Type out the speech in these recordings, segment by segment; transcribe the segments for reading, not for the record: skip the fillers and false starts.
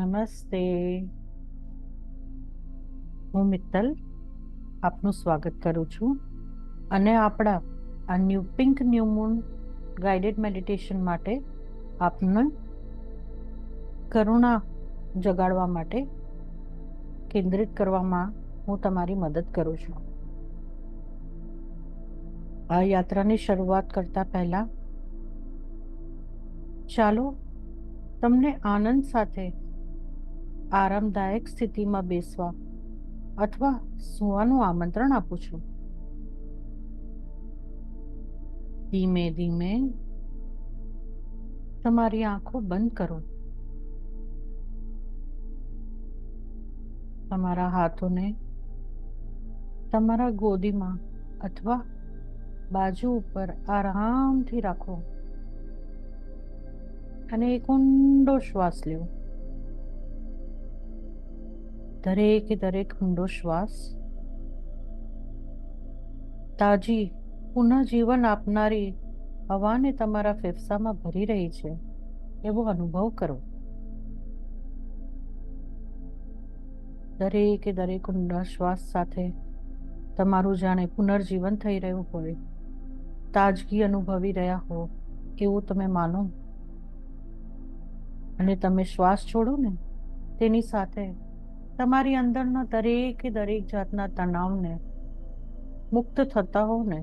નમસ્તે. હું મિત્તલ આપનું સ્વાગત કરું છું અને આપણા આ pink new moon guided meditation માટે આપને કરુણા જગાડવા માટે કેન્દ્રિત કરવામાં હું તમારી મદદ કરું છું. આ યાત્રાની શરૂઆત કરતા પહેલા ચાલો તમને આનંદ સાથે આરામદાયક સ્થિતિમાં બેસવા અથવા સૂવાનું આમંત્રણ આપું છું. ધીમે ધીમે તમારી આંખો બંધ કરો. તમારા હાથોને તમારા ગોદીમાં અથવા બાજુ ઉપર આરામથી રાખો અને એક ઊંડો શ્વાસ લો. દરેક ઊંડો શ્વાસ તાજી પુનઃજીવન આપનારી હવાને તમારા ફેફસામાં ભરી રહી છે એવો અનુભવ કરો. દરેક ઊંડા શ્વાસ સાથે તમારું જાણે પુનર્જીવન થઈ રહ્યું હોય, તાજગી અનુભવી રહ્યા હો એવું તમે માનો. અને તમે શ્વાસ છોડો ને તેની સાથે તમારી અંદરના દરેક જાતના તણાવને મુક્ત થતા હો ને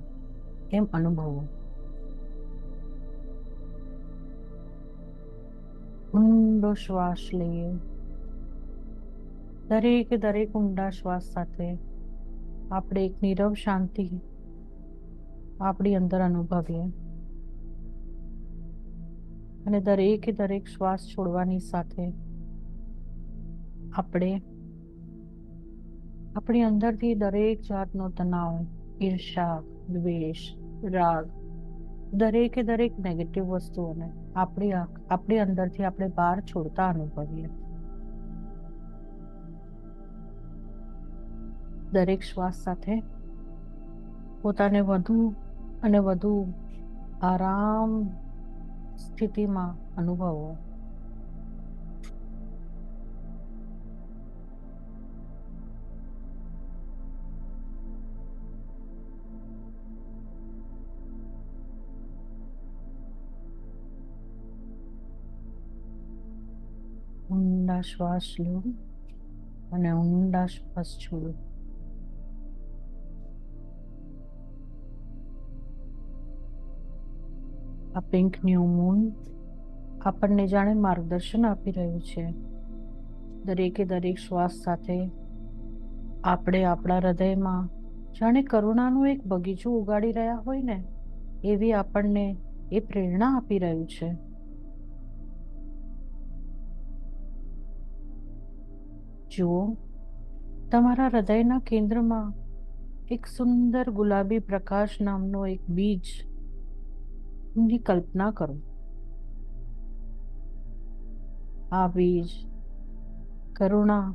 એમ અનુભવો. ઊંડો શ્વાસ લઈએ. દરેક ઊંડા શ્વાસ સાથે આપણે એક નીરવ શાંતિ આપણી અંદર અનુભવીએ અને દરેક શ્વાસ છોડવાની સાથે આપણે આપણી અંદરથી દરેક જાતનો તણાવ, ઈર્ષા, દ્વેષ, રાગ, દરેક નેગેટિવ વસ્તુઓને આપણી અંદરથી આપણે બહાર છોડતા અનુભવીએ. દરેક શ્વાસ સાથે પોતાને વધુ અને વધુ આરામ સ્થિતિમાં અનુભવો. ઊંડા શ્વાસ લો અને ઊંડા શ્વાસ છોડો. આ પિંક ન્યૂ મૂન આપણને જાણે માર્ગદર્શન આપી રહ્યું છે. દરેક શ્વાસ સાથે આપણે આપણા હૃદયમાં જાણે કરુણાનું એક બગીચું ઉગાડી રહ્યા હોય ને એવી આપણને એ પ્રેરણા આપી રહ્યું છે. જુઓ, તમારા હૃદયના કેન્દ્રમાં એક સુંદર ગુલાબી પ્રકાશ નામનો એક બીજ ની કલ્પના કરો. આ બીજ કરુણા,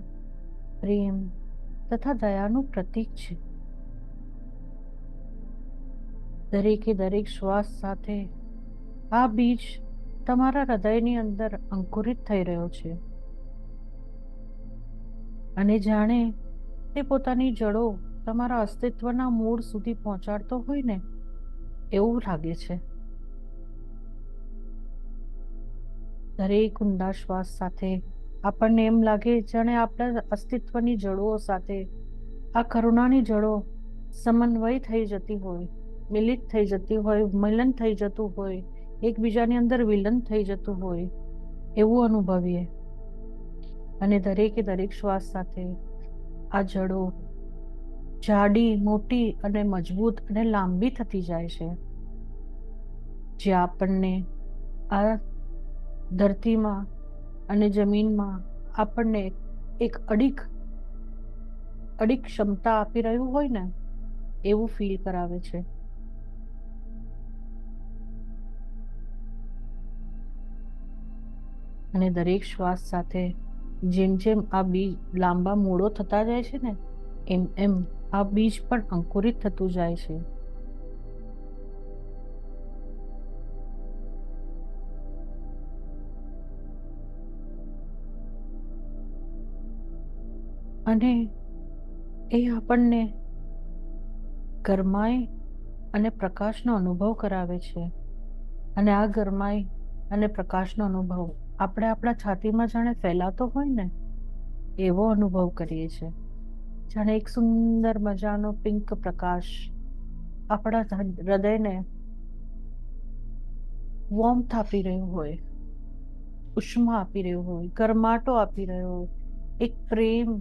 પ્રેમ તથા દયાનું પ્રતીક છે. દરેક શ્વાસ સાથે આ બીજ તમારા હૃદયની અંદર અંકુરિત થઈ રહ્યો છે અને જાણે તે પોતાની જડો તમારા અસ્તિત્વના મૂળ સુધી પહોંચાડતો હોય ને એવું લાગે છે. દરેક ઊંડા શ્વાસ સાથે આપણને એમ લાગે જાણે આપણા અસ્તિત્વની જડો સાથે આ કરુણાની જડો સમન્વય થઈ જતી હોય, મિલિત થઈ જતી હોય, મિલન થઈ જતું હોય, એકબીજાની અંદર વિલન થઈ જતું હોય એવું અનુભવીએ. અને દરેક શ્વાસ સાથે આ જડો જાડી, મોટી અને મજબૂત અને લાંબી થતી જાય છે, જે આપણને આ ધરતીમાં અને જમીનમાં આપણને એક અડીક ક્ષમતા આપી રહ્યું હોય ને એવું ફીલ કરાવે છે. અને દરેક શ્વાસ સાથે જેમ આ બીજ લાંબા મૂળો થતા જાય છે ને એમ આ બીજ પણ અંકુરિત થતું જાય છે. અને એ આપણને ગરમાઈ અને પ્રકાશનો અનુભવ કરાવે છે. અને આ ગરમાઈ અને પ્રકાશનો અનુભવ આપણે આપણા છાતીમાં જાણે ફેલાતો હોય ને એવો અનુભવ કરીએ છીએ. જાણે એક સુંદર મજાનો પિંક પ્રકાશ આપણા હૃદયને વોર્મથ આપી રહ્યું હોય, ઉષ્મા આપી રહ્યું હોય, ગરમાટો આપી રહ્યો હોય, એક પ્રેમ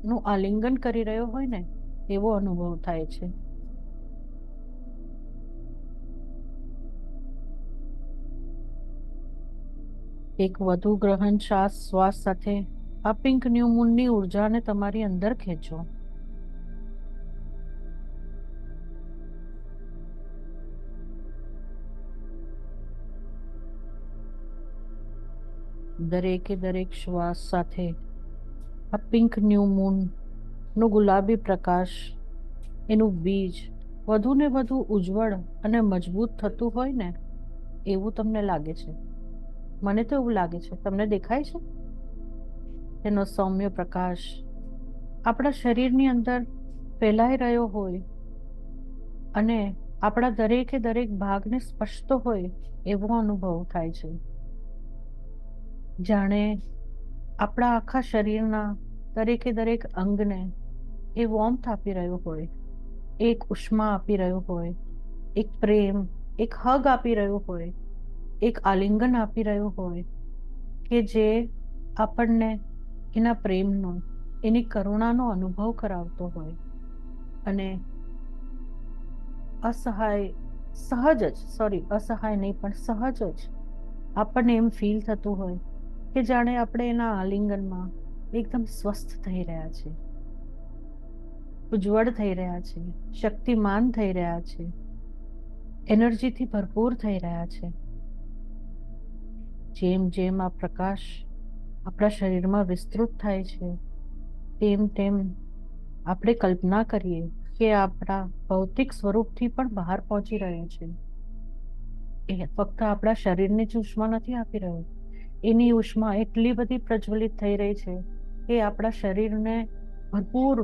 નું આલિંગન કરી રહ્યો હોય ને એવો અનુભવ થાય છે. એક વધુ ગ્રહણ શ્વાસ સાથે આ પિંક ન્યૂ મૂનની ઉર્જાને તમારી અંદર ખેંચો. દરેકે દરેક શ્વાસ સાથે આ પિંક ન્યૂ મૂન નું ગુલાબી પ્રકાશ, એનું બીજ વધુ ને વધુ ઉજ્જવળ અને મજબૂત થતું હોય ને એવું તમને લાગે છે. મને તો એવું લાગે છે. તમને દેખાય છે? તેનો સૌમ્ય પ્રકાશ આપણા શરીરની અંદર ફેલાઈ રહ્યો હોય અને આપણા દરેકે દરેક ભાગને સ્પર્શતો હોય એવો અનુભવ થાય છે. જાણે આપણા આખા શરીરના દરેકે દરેક અંગને એ વોર્મથ આપી રહ્યો હોય, એક ઉષ્મા આપી રહ્યો હોય, એક પ્રેમ, એક હગ આપી રહ્યો હોય, એક આલિંગન આપી રહ્યો હોય કે જે આપણને એના પ્રેમનો, એની કરુણાનો અનુભવ કરાવતો હોય. અને અસહાય નહીં પણ સહજ જ આપણને એમ ફીલ થતું હોય કે જાણે આપણે એના આલિંગનમાં એકદમ સ્વસ્થ થઈ રહ્યા છે, ઉજ્જવળ થઈ રહ્યા છે, શક્તિમાન થઈ રહ્યા છે, એનર્જીથી ભરપૂર થઈ રહ્યા છે. જેમ જેમ આ પ્રકાશ આપણા શરીરમાં વિસ્તૃત થાય છે તેમ તેમ આપણે કલ્પના કરીએ કે આપણા ભૌતિક સ્વરૂપથી પણ બહાર પહોંચી રહ્યો છે. એ ફક્ત આપણા શરીરને જ ઉષ્મા નથી આપી રહ્યો, એની ઉષ્મા એટલી બધી પ્રજ્વલિત થઈ રહી છે કે આપણા શરીરને ભરપૂર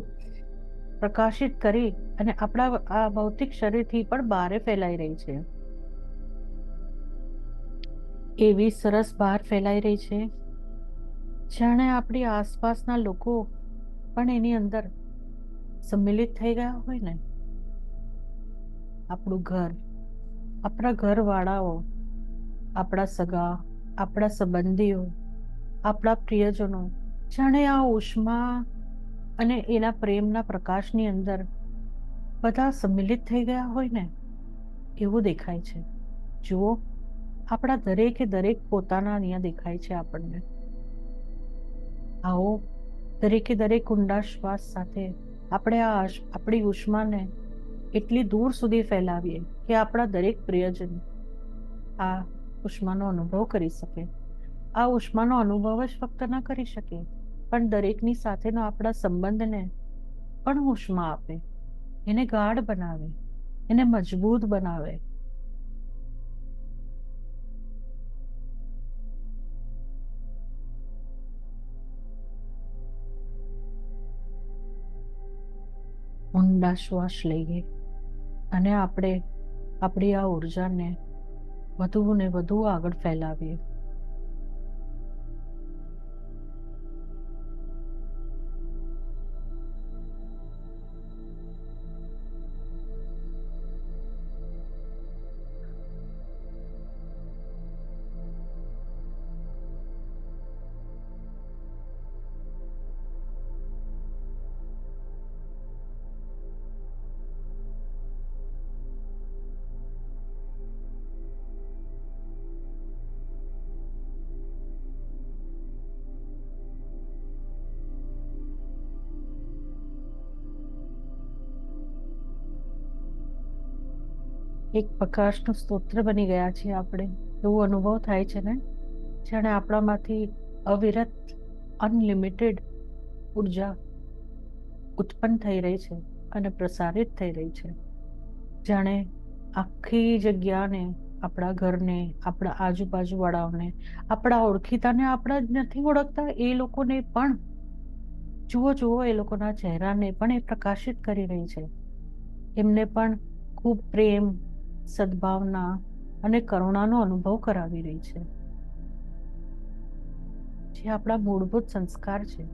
પ્રકાશિત કરી અને આપણા આ ભૌતિક શરીરથી પણ બહાર ફેલાઈ રહી છે. એવી સરસ બહાર ફેલાઈ રહી છે જાણે આપણી આસપાસના લોકો પણ એની અંદર સંમિલિત થઈ ગયા હોય ને. આપણું ઘર, આપણા ઘરવાળાઓ, આપણા સગા, આપણા સંબંધીઓ, આપણા પ્રિયજનો જાણે આ ઉષ્મા અને એના પ્રેમના પ્રકાશની અંદર બધા સંમિલિત થઈ ગયા હોય ને એવું દેખાય છે. જુઓ, આપણા દરેકે દરેક પોતાના અહીંયા દેખાય છે આપણને. આવો દરેકે દરેક ઊંડા શ્વાસ સાથે આપણે આપણી ઉષ્માને એટલી દૂર સુધી ફેલાવીએ કે આપણા દરેક પ્રિયજન આ ઉષ્માનો અનુભવ કરી શકે. આ ઉષ્માનો અનુભવ જ ફક્ત ન કરી શકે પણ દરેકની સાથેનો આપણા સંબંધને પણ ઉષ્મા આપે, એને ગાઢ બનાવે, એને મજબૂત બનાવે. ઊંડા શ્વાસ લઈએ અને આપણે આપણી આ ઉર્જાને વધુ ને વધુ આગળ ફેલાવીએ. એક પ્રકાશનું સ્તોત્ર બની ગયા છે આપણે, એવો અનુભવ થાય છે ને. જાણે આપણામાંથી અવિરત અનલિમિટેડ ઉર્જા ઉત્પન્ન થઈ રહી છે અને પ્રસારિત થઈ રહી છે. જાણે આખી જગ્યાને, આપણા ઘરને, આપણા આજુબાજુ વાળાઓને, આપણા ઓળખીતાને, આપણા નથી ઓળખતા એ લોકોને પણ જુઓ જુઓ, એ લોકોના ચહેરાને પણ એ પ્રકાશિત કરી રહી છે. એમને પણ ખૂબ પ્રેમ, સદભાવના અને કરુણાનો અનુભવ કરાવી રહી છે, જે આપણા મૂળભૂત સંસ્કાર છે.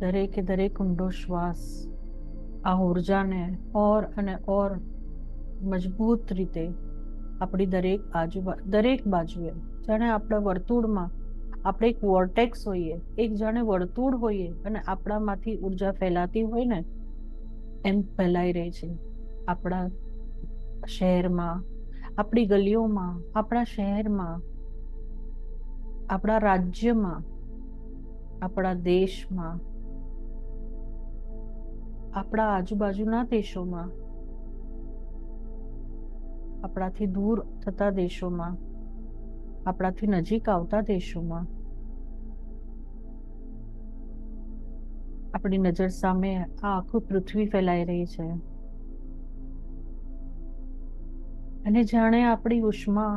દરેકે દરેક ઊંડો શ્વાસ આ ઉર્જાને ઓર અને ઓર મજબૂત રીતે આપણી દરેક બાજુએ, જાણે આપણા વર્તુળમાં આપણે એક વોર્ટેક્સ હોઈએ, એક જાણે વર્તુળ હોઈએ અને આપણામાંથી ઉર્જા ફેલાતી હોય ને, એમ ફેલાઈ રહી છે. આપણા શહેરમાં, આપણી ગલીઓમાં, આપણા શહેરમાં, આપણા રાજ્યમાં, આપણા દેશમાં, આપણા આજુબાજુના દેશોમાં, આપણાથી દૂર થતા દેશોમાં, આપણાથી નજીક આવતા દેશોમાં, આપણી નજર સામે આ આખું પૃથ્વી ફેલાઈ રહી છે. અને જાણે આપણી ઉષ્મા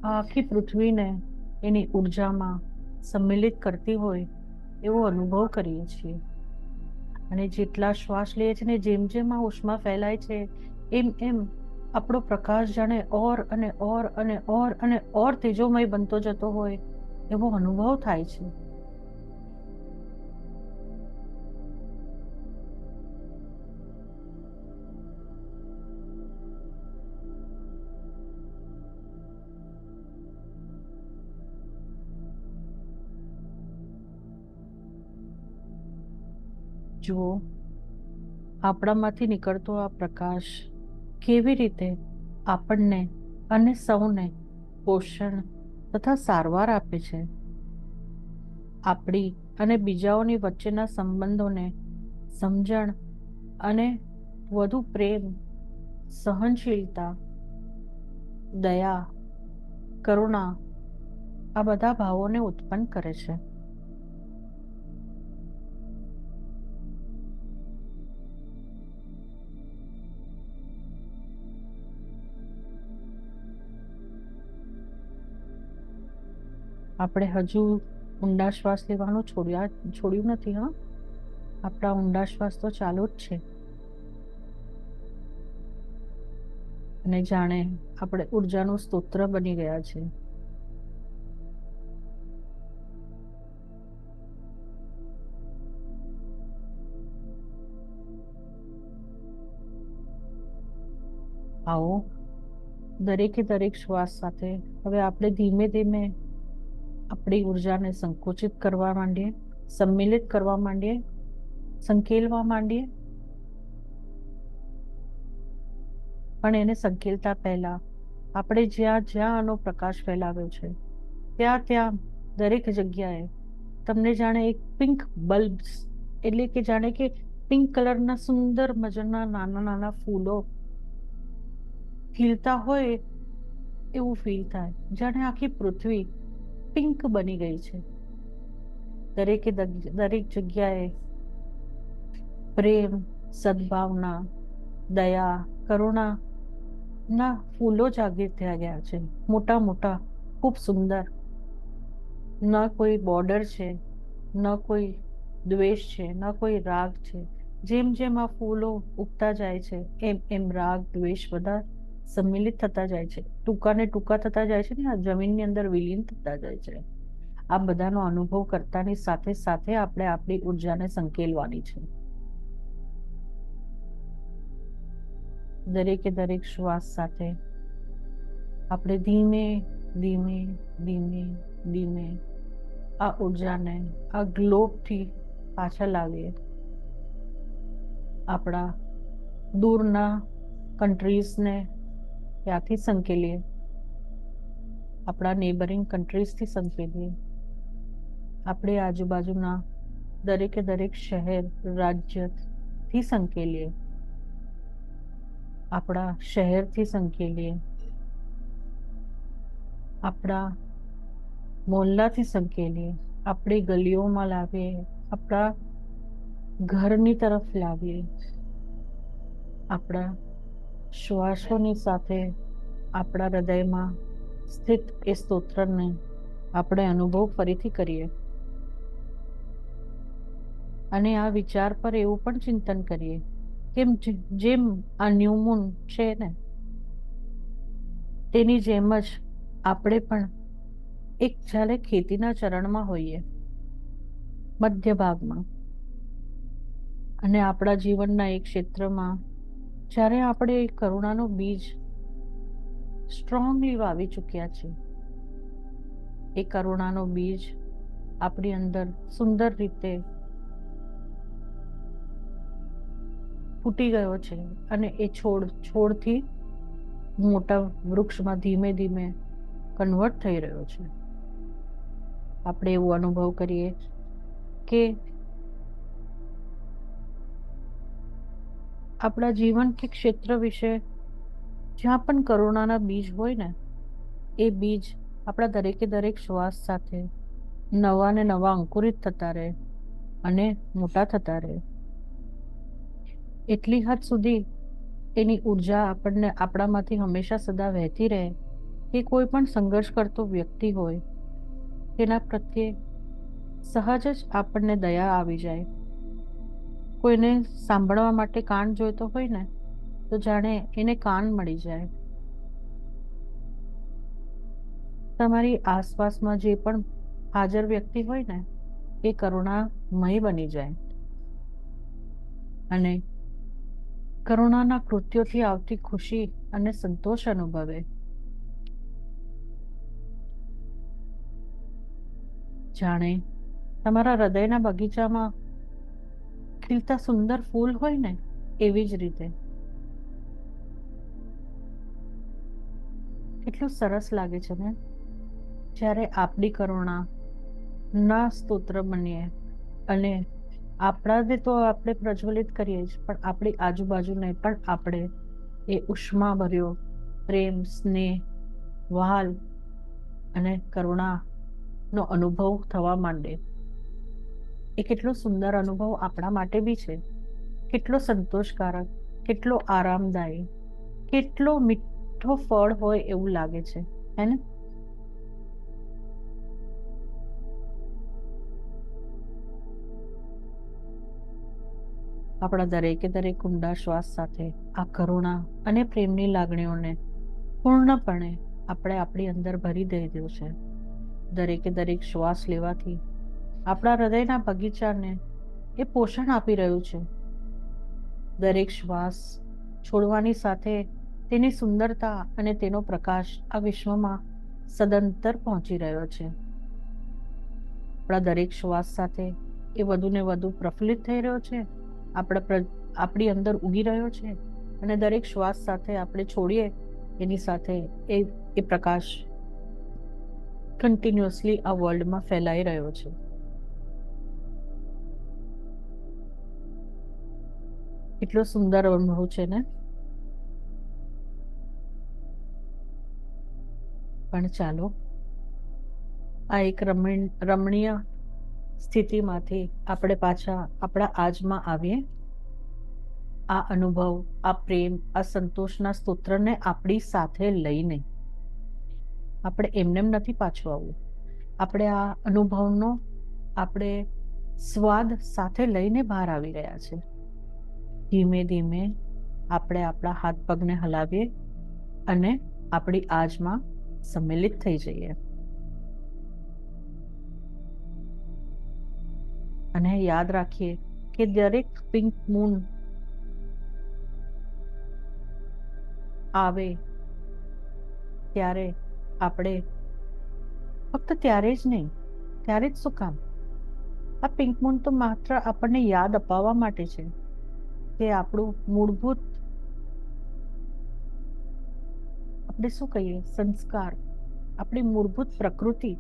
આ આખી પૃથ્વીને એની ઉર્જામાં સંમિલિત કરતી હોય એવો અનુભવ કરીએ છીએ. અને જેટલા શ્વાસ લઈએ છીએ ને, જેમ જેમ આ ઉષ્મા ફેલાય છે, એમ એમ આપણો પ્રકાશ જાણે ઓર અને ઓર અને ઓર અને ઓર તેજોમય બનતો જતો હોય એવો અનુભવ થાય છે. જુઓ, આપણામાંથી નીકળતો આ પ્રકાશ કેવી રીતે આપણને અને સૌને પોષણ તથા સારવાર આપે છે. આપણી અને બીજાઓની વચ્ચેના સંબંધોને સમજણ અને વધુ પ્રેમ, સહનશીલતા, દયા, કરુણા આ બધા ભાવોને ઉત્પન્ન કરે છે. આપણે હજુ ઊંડા શ્વાસ લેવાનું છોડ્યું નથી. હા, આપણા ઊંડા શ્વાસ તો ચાલુ જ છે. અને જાણે આપણે ઉર્જાનું સ્તોત્ર બની ગયા છે. આવો, દરેકે દરેક શ્વાસ સાથે હવે આપણે ધીમે ધીમે આપણી ઉર્જાને સંકોચિત કરવા માંડીએ, સંમિલિત કરવા માંડીએ, સંકેલવા માંડીએ. પણ એને સંકેલતા પહેલા આપણે જ્યાં જ્યાં આનો પ્રકાશ ફેલાવ્યો છે, ત્યાં ત્યાં દરેક જગ્યાએ તમને જાણે એક પિંક બલ્બ, એટલે કે જાણે કે પિંક કલરના સુંદર મજાના નાના નાના ફૂલો ખીલતા હોય એવું ફીલ થાય, જાણે આખી પૃથ્વી પિંક બની ગઈ છે. દરેક જગ્યાએ પ્રેમ, સદભાવના, દયા, કરુણા ના ફૂલો જાગૃત થયા ગયા છે, મોટા મોટા, ખૂબ સુંદર. ન કોઈ બોર્ડર છે, ન કોઈ દ્વેષ છે, ન કોઈ રાગ છે. જેમ જેમ આ ફૂલો ઉગતા જાય છે, એમ એમ રાગ, દ્વેષ બધા સંમિલિત થતા જાય છે, ટૂંકા ને ટૂંકા થતા જાય છે ને આ જમીનની અંદર વિલીન થતા જાય છે. આ બધાનો અનુભવ કરતાની સાથે સાથે આપણે આપણી ઉર્જાને સંકેલવાની છે. દરેકે દરેક શ્વાસ સાથે આપણે ધીમે ધીમે ધીમે ધીમે આ ઉર્જાને આ ગ્લોબથી પાછા લાવીએ. આપણા દૂરના કન્ટ્રીઝને ત્યાંથી સંકેલીએ, આપણા નેબરિંગ કન્ટ્રીઝથી સંકેલીએ, આપણે આજુબાજુના દરેકે દરેક શહેર, રાજ્યથી સંકેલીએ, આપણા શહેરથી સંકેલીએ, આપણા મોહલ્લાથી સંકેલીએ, આપણી ગલીઓમાં લાવીએ, આપણા ઘરની તરફ લાવીએ. આપણા શ્વાસોની સાથે આપણા હૃદયમાં સ્થિત એ સ્તોત્રને આપણે અનુભવ ફરીથી કરીએ અને આ વિચાર પર એવું પણ ચિંતન કરીએ કેમ જેમ આ ન્યૂ મૂન છે ને તેની જેમ જ આપણે પણ એક જ્યારે ખેતીના ચરણમાં હોઈએ મધ્ય ભાગમાં અને આપણા જીવનના એક ક્ષેત્રમાં જ્યારે આપણે કરુણાનું બીજ સ્ટ્રોંગલી વાવી ચૂક્યા છે, એ કરુણાનો બીજ આપણી અંદર સુંદર રીતે ફૂટી ગયો છે અને એ છોડથી મોટા વૃક્ષમાં ધીમે ધીમે કન્વર્ટ થઈ રહ્યો છે. આપણે એવો અનુભવ કરીએ કે આપણા જીવન કે ક્ષેત્ર વિશે જ્યાં પણ કરુણાના બીજ હોય ને, એ બીજ આપણા દરેકે દરેક શ્વાસ સાથે નવા ને નવા અંકુરિત થતા રહે અને મોટા થતા રહે. એટલી હદ સુધી એની ઉર્જા આપણને આપણામાંથી હંમેશા સદા વહેતી રહે કે કોઈ પણ સંઘર્ષ કરતો વ્યક્તિ હોય તેના પ્રત્યે સહજ જ આપણને દયા આવી જાય. કોઈને સાંભળવા માટે કાન જોઈતો હોય ને, તો જાણે એને કાન મળી જાય. તમારી આસપાસમાં જે પણ હાજર વ્યક્તિ હોય ને, એ કરુણામય બની જાય અને કરુણાના કૃત્યોથી આવતી ખુશી અને સંતોષ અનુભવે. જાણે તમારા હૃદયના બગીચામાં ખીલતા સુંદર ફૂલ હોય ને, એવી જ રીતે કેટલું સરસ લાગે છે ને જ્યારે આપણી કરુણા ના સ્તોત્ર બનીએ અને આપણાને તો આપણે પ્રજ્વલિત કરીએ જ, પણ આપણી આજુબાજુને પણ આપણે એ ઉષ્મા ભર્યો પ્રેમ, સ્નેહ, વહાલ અને કરુણાનો અનુભવ થવા માંડે. એ કેટલો સુંદર અનુભવ આપણા માટે બી છે, કેટલો સંતોષકારક, કેટલો આરામદાયી, કેટલો મીઠો ફળ હોય એવું લાગે છે, હે ને? આપણા દરેકે દરેક ઊંડા શ્વાસ સાથે આ કરુણા અને પ્રેમની લાગણીઓને પૂર્ણપણે આપણે આપણી અંદર ભરી દઈશું છે. દરેકે દરેક શ્વાસ લેવાથી આપણા હૃદયના બગીચાને એ પોષણ આપી રહ્યું છે. દરેક શ્વાસ છોડવાની સાથે તેની સુંદરતા અને તેનો પ્રકાશ આ વિશ્વમાં સદંતર પહોંચી રહ્યો છે. આપણા દરેક શ્વાસ સાથે એ વધુ ને વધુ પ્રફુલ્લિત થઈ રહ્યો છે, આપણી અંદર ઉગી રહ્યો છે અને દરેક શ્વાસ સાથે આપણે છોડીએ એની સાથે એ પ્રકાશ કન્ટિન્યુઅસલી આ વર્લ્ડમાં ફેલાઈ રહ્યો છે. એટલો સુંદર અનુભવ છે ને? પણ ચાલો આ એક રમણીય સ્થિતિમાંથી આપણે પાછા આપણા આજમાં આવીએ. આ અનુભવ, આ પ્રેમ, આ સંતોષના સ્તોત્રને આપણી સાથે લઈને આપણે એમનેમ નથી પાછું આવવું. આપણે આ અનુભવનો આપણે સ્વાદ સાથે લઈને બહાર આવી રહ્યા છે. ધીમે ધીમે આપણે આપણા હાથ પગને હલાવીએ અને આપણી આજમાં સંમેલિત થઈ જઈએ. અને યાદ રાખીએ કે દરેક પિંક મૂન આવે ત્યારે આપણે ફક્ત ત્યારે જ નહીં, ત્યારે જ શું કામ, આ પિંક મૂન તો માત્ર આપણને યાદ અપાવવા માટે છે કે આપણું મૂળભૂત, આપણે શું કહીએ, સંસ્કાર, આપણી મૂળભૂત પ્રકૃતિ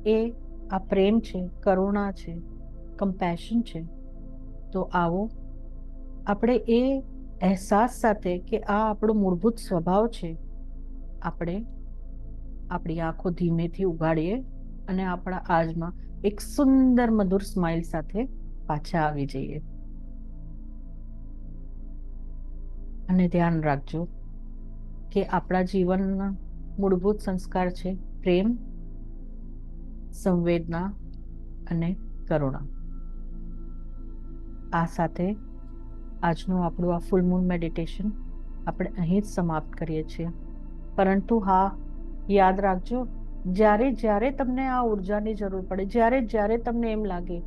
એ આ પ્રેમ છે, કરુણા છે, કમ્પેશન છે. તો આવો આપણે એ અહેસાસ સાથે કે આ આપણો મૂળભૂત સ્વભાવ છે, આપણે આપણી આંખો ધીમેથી ઉગાડીએ અને આપણા આજમાં એક સુંદર મધુર સ્માઇલ સાથે પાછા આવી જઈએ. અને ધ્યાન રાખજો કે આપણા જીવનમાં મૂળભૂત સંસ્કાર છે પ્રેમ, સંવેદના અને કરુણા. આ સાથે આજનું આપણું આ ફૂલ મૂન મેડિટેશન આપણે અહીં જ સમાપ્ત કરીએ છીએ. પરંતુ હા, યાદ રાખજો, જ્યારે જ્યારે તમને આ ઉર્જાની જરૂર પડે, જ્યારે જ્યારે તમને એમ લાગે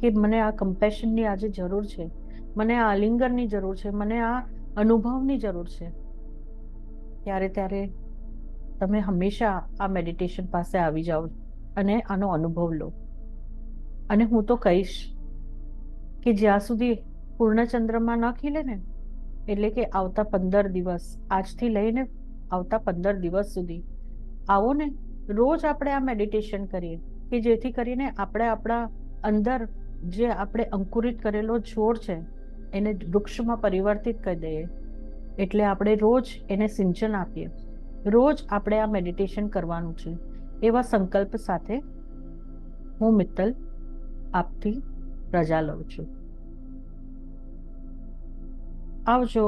કે મને આ કમ્પેશનની આજે જરૂર છે, મને આ આલિંગનની જરૂર છે, મને આ અનુભવની જરૂર છે, ત્યારે તમે હંમેશા આ મેડિટેશન પાસે આવી જાઓ અને આનો અનુભવ લો. અને હું તો કહીશ કે જ્યાં સુધી પૂર્ણચંદ્રમાં ન ખીલે ને, એટલે કે આવતા 15 દિવસ, આજથી લઈને આવતા 15 દિવસ સુધી આવો ને, રોજ આપણે આ મેડિટેશન કરીએ કે જેથી કરીને આપણે આપણા અંદર જે આપણે અંકુરિત કરેલો છોડ છે એને વૃક્ષમાં પરિવર્તિત કરી દઈએ. એટલે આપણે રોજ એને સિંચન આપીએ, રોજ આપણે આ મેડિટેશન કરવાનું છે, એવા સંકલ્પ સાથે હું મિત્તલ આપથી રજા લઉં છું. આવજો.